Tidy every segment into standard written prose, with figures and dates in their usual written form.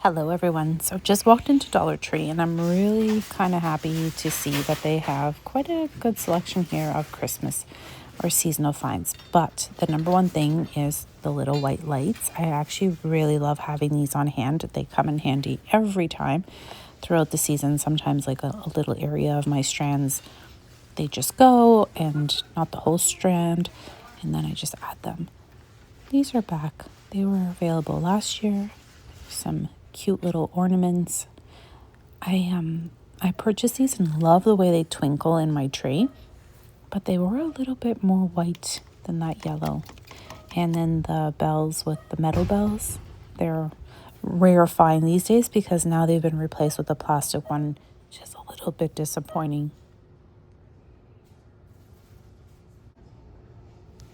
Hello everyone. So just walked into Dollar Tree and I'm really kind of happy to see that they have quite a good selection here of Christmas or seasonal finds. But the number one thing is the little white lights. I actually really love having these on hand. They come in handy every time throughout the season. Sometimes like a little area of my strands, they just go and not the whole strand. And then I just add them. These are back. They were available last year. Some cute little ornaments. I purchased these and love the way they twinkle in my tray, but they were a little bit more white than that yellow. And then the bells with the metal bells, they're rare find these days because now they've been replaced with a plastic one, which is a little bit disappointing.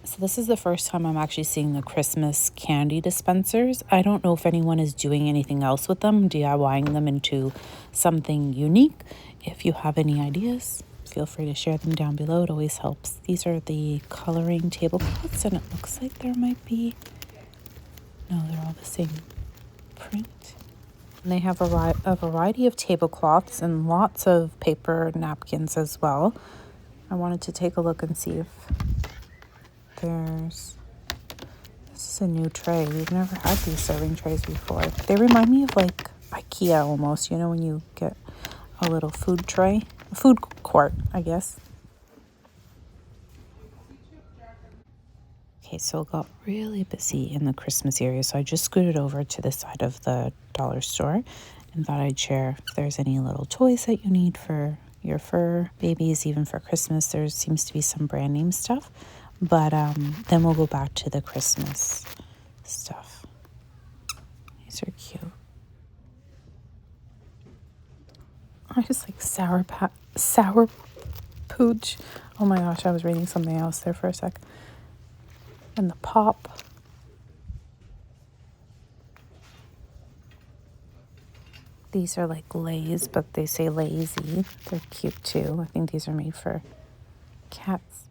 So this is the first time I'm actually seeing the Christmas candy dispensers. I don't know if anyone is doing anything else with them, DIYing them into something unique. If you have any ideas, feel free to share them down below. It always helps. These are the coloring tablecloths, and it looks like there might be... No, they're all the same print. And they have a variety of tablecloths and lots of paper napkins as well. I wanted to take a look and see if this is a new tray. We've never had these serving trays before. They remind me of like IKEA almost, you know, when you get a little food tray, a food court, I guess. Okay, so it got really busy in the Christmas area, so I just scooted over to the side of the dollar store and thought I'd share if there's any little toys that you need for your fur babies, even for Christmas. There seems to be some brand name stuff. But then we'll go back to the Christmas stuff. These are cute. I just like sour pooch. Oh my gosh, I was reading something else there for a sec. And the pop. These are like Lays, but they say lazy. They're cute too. I think these are made for cats.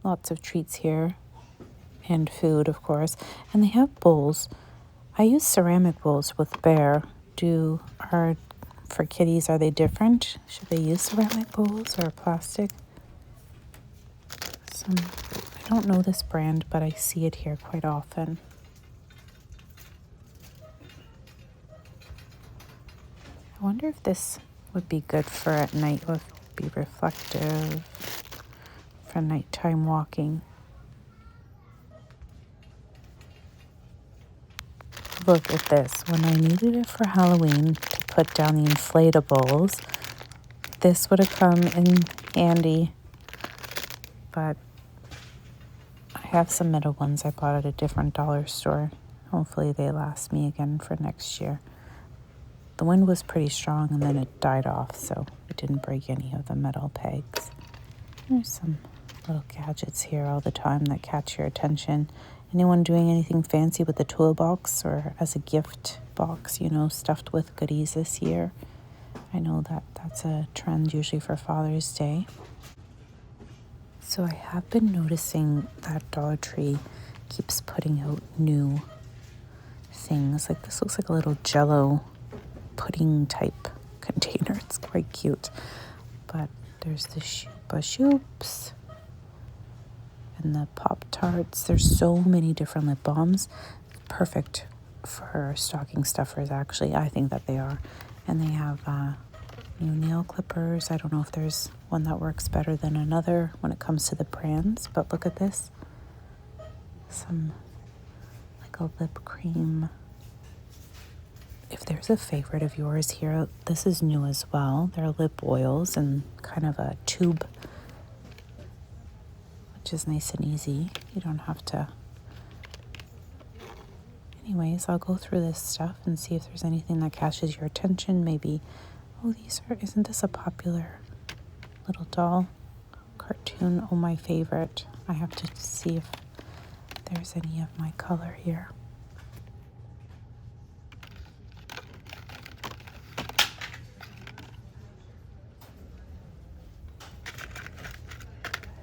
Lots of treats here. And food, of course. And they have bowls. I use ceramic bowls with Bear. For kitties, are they different? Should they use ceramic bowls or plastic? I don't know this brand, but I see it here quite often. I wonder if this would be good for at night, would be reflective for nighttime walking. Look at this. When I needed it for Halloween to put down the inflatables, this would have come in handy. But I have some metal ones I bought at a different dollar store. Hopefully they last me again for next year. The wind was pretty strong and then it died off, so it didn't break any of the metal pegs. There's some little gadgets here all the time that catch your attention. Anyone doing anything fancy with the toolbox or as a gift box, you know, stuffed with goodies this year? I know that's a trend usually for Father's Day. So I have been noticing that Dollar Tree keeps putting out new things. Like this looks like a little Jell-O pudding type container. It's quite cute. But there's the Shoops and the Pop-Tarts. There's so many different lip balms. Perfect for stocking stuffers, actually. I think that they are. And they have new nail clippers. I don't know if there's one that works better than another when it comes to the brands, but look at this. Some like a lip cream. If there's a favorite of yours here, this is new as well. They're lip oils and kind of a tube, which is nice and easy. You don't have to. Anyways, I'll go through this stuff and see if there's anything that catches your attention. Maybe, isn't this a popular little doll cartoon? Oh, my favorite. I have to see if there's any of my color here.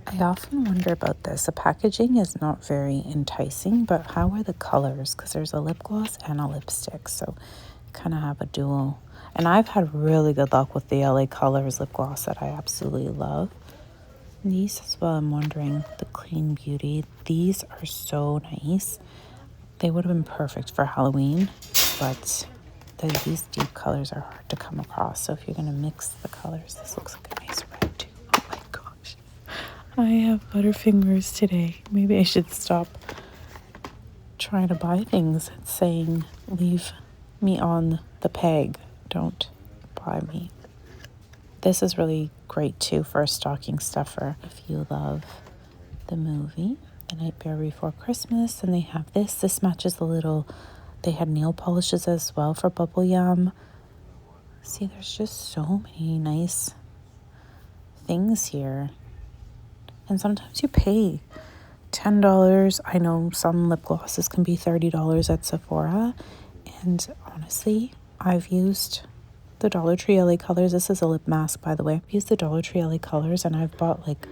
I I often wonder about this. The packaging is not very enticing, but how are the colors? Because there's a lip gloss and a lipstick, so kind of have a dual. And I've had really good luck with the LA Colors lip gloss that I absolutely love. And these as well, I'm wondering, the Clean Beauty. These are so nice. They would have been perfect for Halloween, but these deep colors are hard to come across. So if you're going to mix the colors, this looks like a nice red too. Oh my gosh. I have butterfingers today. Maybe I should stop trying to buy things saying, leave me on the peg. Don't buy me. This is really great too for a stocking stuffer if you love the movie The Nightmare Before Christmas. And they have this. This matches the little, they had nail polishes as well for Bubble Yum. See, there's just so many nice things here. And sometimes you pay $10. I know some lip glosses can be $30 at Sephora. And honestly, I've used the Dollar Tree LA Colors. This is a lip mask, by the way. I've used the Dollar Tree LA Colors, and I've bought like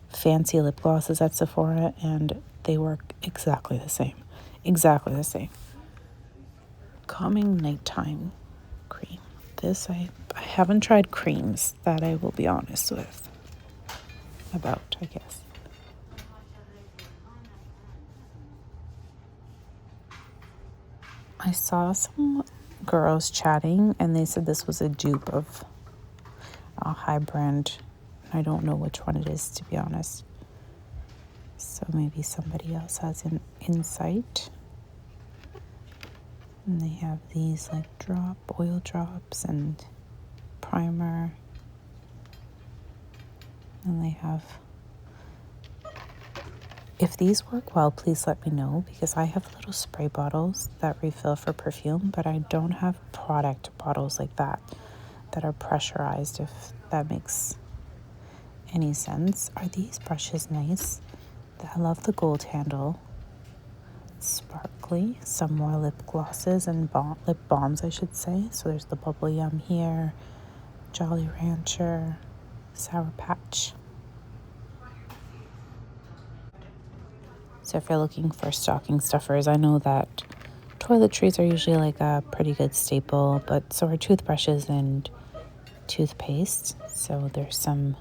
fancy lip glosses at Sephora, and they work exactly the same. Exactly the same. Calming Nighttime Cream. This, I haven't tried creams, that I will be honest with. About, I guess. I saw some girls chatting, and they said this was a dupe of a high brand. I don't know which one it is, to be honest. So maybe somebody else has an insight. And they have these like oil drops and primer. And they have, if these work well, please let me know, because I have little spray bottles that refill for perfume, but I don't have product bottles like that are pressurized, if that makes any sense. Are these brushes nice? I love the gold handle. Sparkly. Some more lip glosses and lip balms, I should say. So there's the Bubble Yum here, Jolly Rancher, Sour Patch. So if you're looking for stocking stuffers, I know that toiletries are usually like a pretty good staple, but so are toothbrushes and toothpaste. So there's some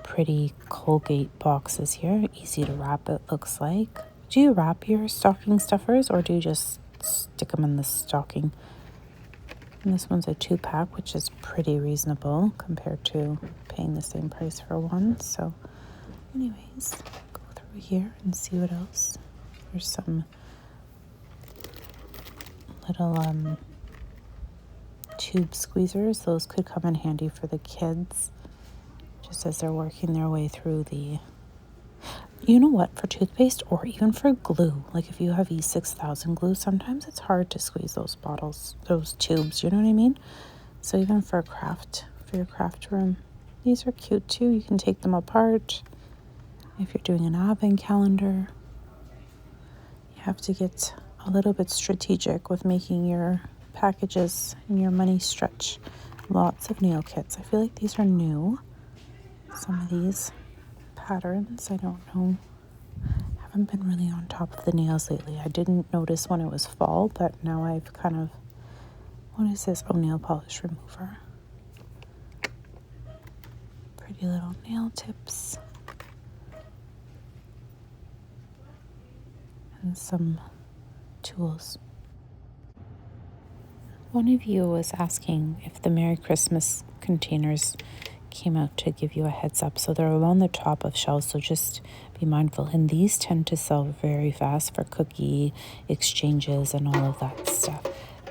pretty Colgate boxes here. Easy to wrap, it looks like. Do you wrap your stocking stuffers, or do you just stick them in the stocking? And this one's a 2-pack, which is pretty reasonable compared to paying the same price for one. So anyways, go through here and see what else. There's some little tube squeezers. Those could come in handy for the kids, just as they're working their way through the, you know what, for toothpaste or even for glue. Like if you have E6000 glue, sometimes it's hard to squeeze those bottles, those tubes, you know what I mean? So even for your craft room, these are cute too. You can take them apart. If you're doing an advent calendar, you have to get a little bit strategic with making your packages and your money stretch. Lots of nail kits. I feel like these are new. Some of these patterns, I don't know. Haven't been really on top of the nails lately. I didn't notice when it was fall, but now I've kind of, what is this? Oh, nail polish remover. Pretty little nail tips. And some tools. One of you was asking if the Merry Christmas containers came out to give you a heads up. So they're along the top of shelves, so just be mindful. And these tend to sell very fast for cookie exchanges and all of that stuff.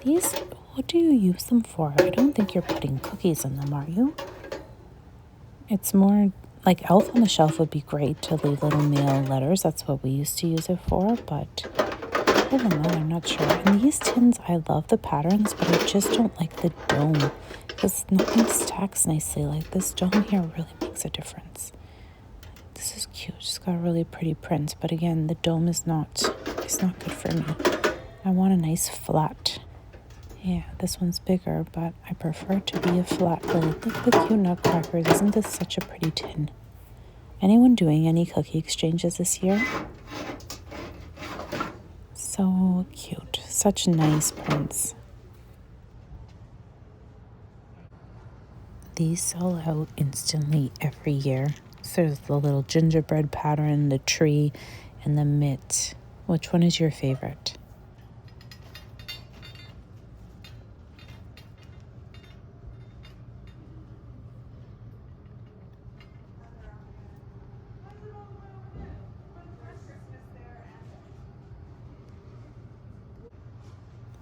These, what do you use them for? I don't think you're putting cookies in them, are you? It's more like Elf on the Shelf would be great to leave little mail letters. That's what we used to use it for, but other than that, I'm not sure. And these tins, I love the patterns, but I just don't like the dome, because nothing stacks nicely. Like this dome here really makes a difference. This is cute. It's got a really pretty print, but again, the dome is it's not good for me. I want a nice flat. Yeah, this one's bigger, but I prefer it to be a flat lid. Look at the cute nutcrackers. Isn't this such a pretty tin? Anyone doing any cookie exchanges this year? So cute. Such nice prints. These sell out instantly every year. So there's the little gingerbread pattern, the tree, and the mitt. Which one is your favorite?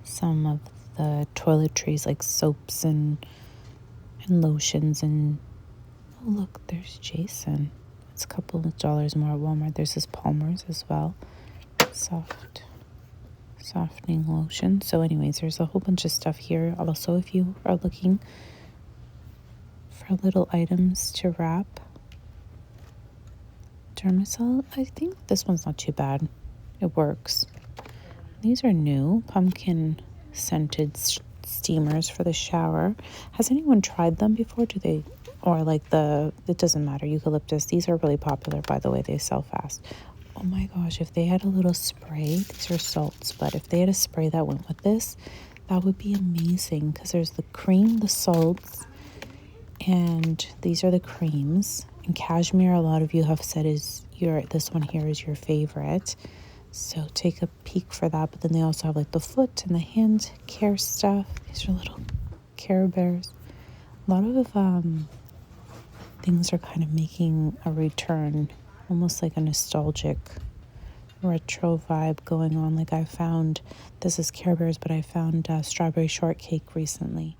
Some of the toiletries like soaps and lotions and oh look, there's Jason. It's a couple of dollars more at Walmart. There's this Palmer's as well. Softening lotion. So anyways, there's a whole bunch of stuff here. Also, if you are looking for little items to wrap, Dermacell, I think this one's not too bad. It works. These are new pumpkin scented steamers for the shower. Has anyone tried them before? Do they, or like it doesn't matter, eucalyptus. These are really popular, by the way. They sell fast. Oh my gosh, if they had a little spray, these are salts, but if they had a spray that went with this, that would be amazing because there's the cream, the salts, and these are the creams. And cashmere, a lot of you have said this one here is your favorite. So take a peek for that. But then they also have like the foot and the hand care stuff. These are little Care Bears. A lot of things are kind of making a return, almost like a nostalgic retro vibe going on. Like I found, this is Care Bears, but I found strawberry shortcake recently.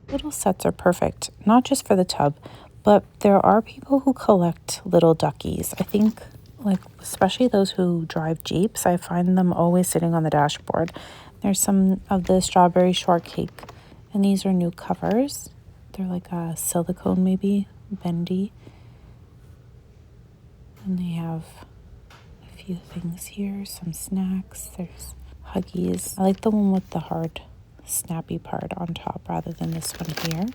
Little sets are perfect, not just for the tub, but there are people who collect little duckies. I think, like, especially those who drive Jeeps, I find them always sitting on the dashboard. There's some of the strawberry shortcake, and these are new covers. They're like a silicone, maybe, bendy. And they have a few things here, some snacks. There's Huggies. I like the one with the hard, snappy part on top rather than this one here.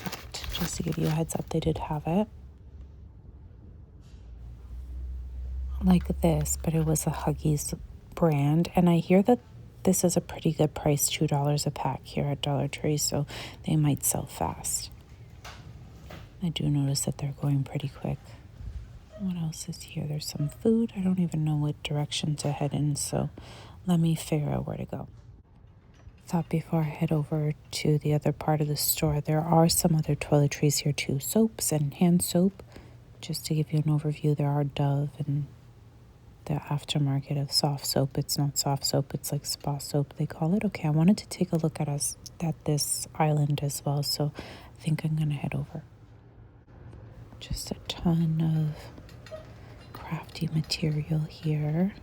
But just to give you a heads up, they did have it. Like this, but it was a Huggies brand. And I hear that this is a pretty good price, $2 a pack here at Dollar Tree, so they might sell fast. I do notice that they're going pretty quick. What else is here? There's some food. I don't even know what direction to head in, so let me figure out where to go. Thought before I head over to the other part of the store, there are some other toiletries here too. Soaps and hand soap. Just to give you an overview, there are Dove and the aftermarket of soft soap. It's not soft soap, it's like spa soap, they call it. Okay, I wanted to take a look at this island as well, so I think I'm gonna head over. Just a ton of crafty material here.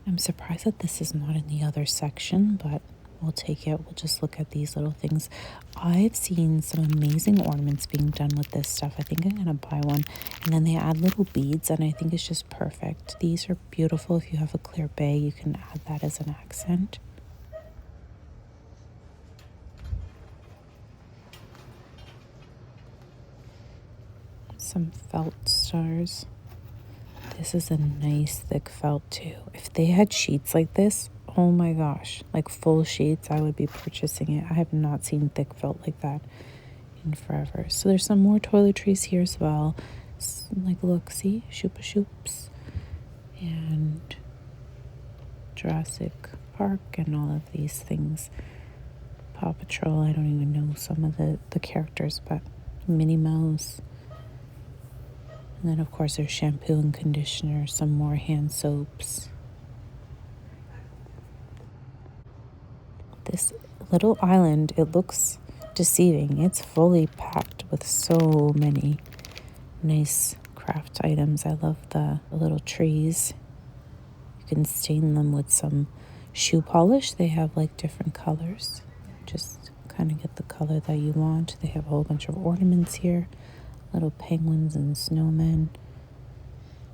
I'm surprised that this is not in the other section, but we'll take it. We'll just look at these little things. I've seen some amazing ornaments being done with this stuff. I think I'm going to buy one. And then they add little beads, and I think it's just perfect. These are beautiful. If you have a clear bay, you can add that as an accent. Some felt stars. This is a nice thick felt too. If they had sheets like this, oh my gosh, like full sheets, I would be purchasing it. I have not seen thick felt like that in forever. So there's some more toiletries here as well. Like, look, see, Shoopa Shoops and Jurassic Park and all of these things. Paw Patrol, I don't even know some of the characters, but Minnie Mouse. And then, of course, there's shampoo and conditioner, some more hand soaps. This little island, it looks deceiving. It's fully packed with so many nice craft items. I love the little trees. You can stain them with some shoe polish. They have like different colors. Just kind of get the color that you want. They have a whole bunch of ornaments here. Little penguins and snowmen.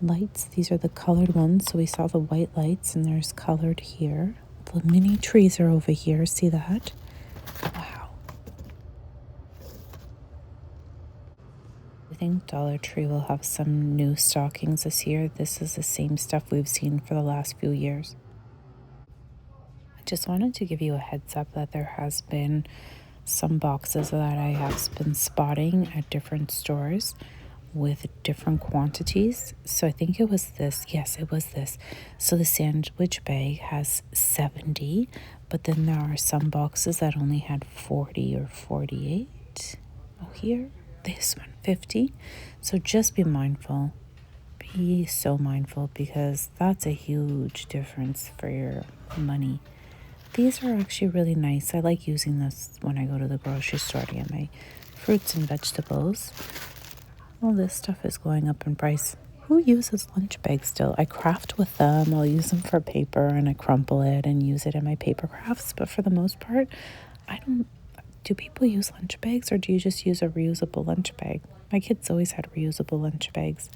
Lights, these are the colored ones. So we saw the white lights and there's colored here. The mini trees are over here. See that? Wow. think Dollar Tree will have some new stockings this year. This is the same stuff we've seen for the last few years. I just wanted to give you a heads up that there has been some boxes that I have been spotting at different stores with different quantities. So I think it was this. Yes, it was this. So the sandwich bag has 70, but then there are some boxes that only had 40 or 48. Oh, here, this one, 50. So just be mindful. Be so mindful because that's a huge difference for your money. These are actually really nice. I like using this when I go to the grocery store to get my fruits and vegetables. All this stuff is going up in price. Who uses lunch bags still? I craft with them. I'll use them for paper and I crumple it and use it in my paper crafts. But for the most part, I don't. Do people use lunch bags or do you just use a reusable lunch bag? My kids always had reusable lunch bags.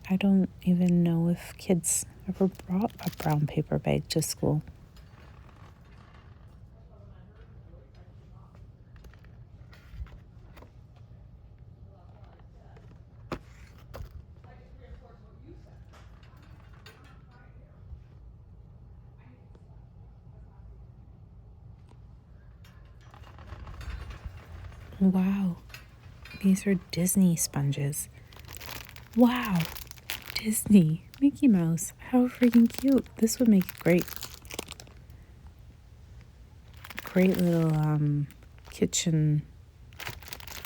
I don't even know if kids ever brought a brown paper bag to school. Wow, these are Disney sponges. Wow, Disney, Mickey Mouse, how freaking cute. This would make a great little kitchen.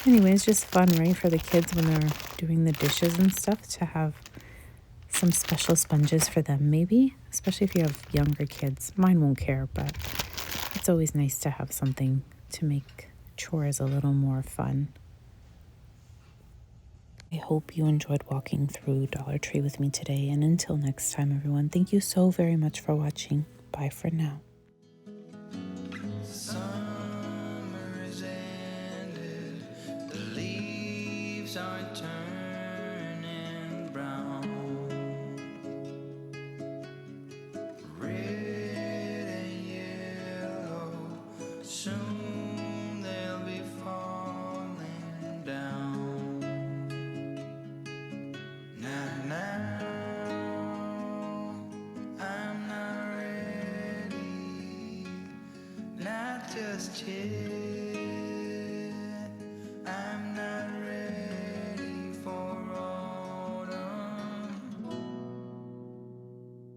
Anyways, just fun, right, for the kids when they're doing the dishes and stuff to have some special sponges for them, maybe, especially if you have younger kids. Mine won't care, but it's always nice to have something to make chores a little more fun. I hope you enjoyed walking through Dollar Tree with me today. And until next time, everyone, thank you so very much for watching. Bye for now. Summer is ended, the leaves are turning brown. Red and yellow, soon they'll be falling down. Now, I'm not ready, not just yet. I'm not ready for autumn.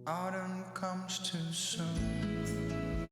Autumn comes too soon.